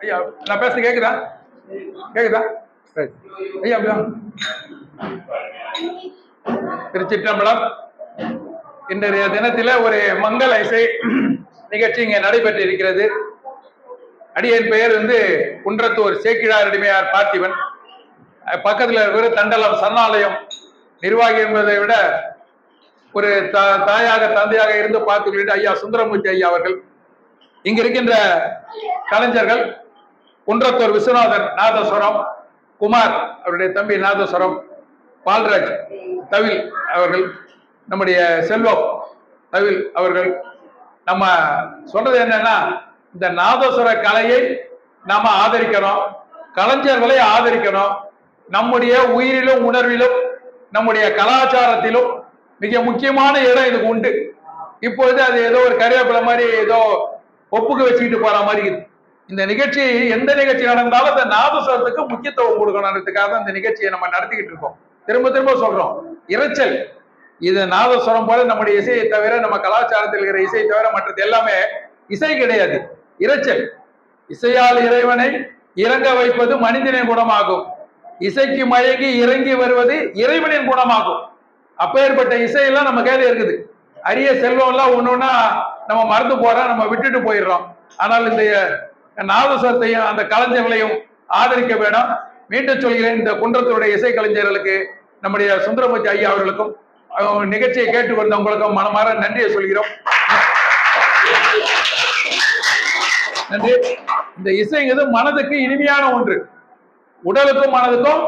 ஐயா நான் பேச கேக்குதா? கேக்குதா? ஐயா திருச்சிற்றம்பலம். இன்றைய தினத்தில ஒரு மங்கள இசை நிகழ்ச்சி இங்கே நடைபெற்று இருக்கிறது. அடியன் பெயர் குன்றத்தூர் சேக்கிழார் அடிமையார் பார்த்திபன். பக்கத்தில் இருக்கிற தண்டலம் சரணாலயம் நிர்வாகி என்பதை விட ஒரு தாயாக தந்தையாக இருந்து பார்த்து ஐயா சுந்தரமூர்த்தி ஐயா அவர்கள், இங்க இருக்கின்ற கலைஞர்கள் குன்றத்தூர் விஸ்வநாதன் நாதஸ்வரம், குமார் அவருடைய தம்பி நாதஸ்வரம், பால்ராஜ் தவில் அவர்கள், நம்முடைய செல்வம் தவில் அவர்கள். நம்ம சொல்றது என்னன்னா, இந்த நாதஸ்வர கலையை நாம ஆதரிக்கணும், கலைஞர்களை ஆதரிக்கணும். நம்முடைய உயிரிலும் உணர்விலும் நம்முடைய கலாச்சாரத்திலும் மிக முக்கியமான இடம் இதுக்கு உண்டு. இப்பொழுது அது ஏதோ ஒரு கருவேப்பிலை மாதிரி ஏதோ ஒப்புக்கு வச்சுக்கிட்டு போற மாதிரி இருக்குது. இந்த நிகழ்ச்சி எந்த நிகழ்ச்சி நடந்தாலும் இந்த நாதஸ்வரத்துக்கு முக்கியத்துவம் கொடுக்கணுன்றதுக்காக தான் இந்த நிகழ்ச்சியை நம்ம நடத்திக்கிட்டு இருக்கோம். திரும்ப திரும்ப சொல்றோம், இரைச்சல் இது நாதஸ்வரம் போல நம்முடைய இசையை தவிர, நம்ம கலாச்சாரத்தில் இருக்கிற இசையை தவிர மற்றது எல்லாமே இசை கிடையாது, இரைச்சல். இசையால் இறைவனை இறங்க வைப்பது மனிதனின் குணமாகும், இசைக்கு மயங்கி இறங்கி வருவது இறைவனின் குணமாகும். அப்பேற்பட்ட இசையெல்லாம் நம்ம கையில இருக்குது. அரிய செல்வம் எல்லாம் ஒன்னொன்னா நம்ம மறந்து போறோம், நம்ம விட்டுட்டு போயிடுறோம். ஆனால் இந்த நாதஸ்வரத்தையும் அந்த கலைஞர்களையும் ஆதரிக்க வேணும். மீண்டும் சொல்கிறேன், இந்த குன்றத்தூருடைய இசை கலைஞர்களுக்கு, நம்முடைய சுந்தரமூர்த்தி ஐயா அவர்களுக்கும் நிகழ்ச்சியை கேட்டு வந்தவங்களுக்கும் மனமாற நன்றியை சொல்கிறோம். நன்றி. இந்த இசைங்கிறது மனதுக்கு இனிமையான ஒன்று, உடலுக்கும் மனதுக்கும்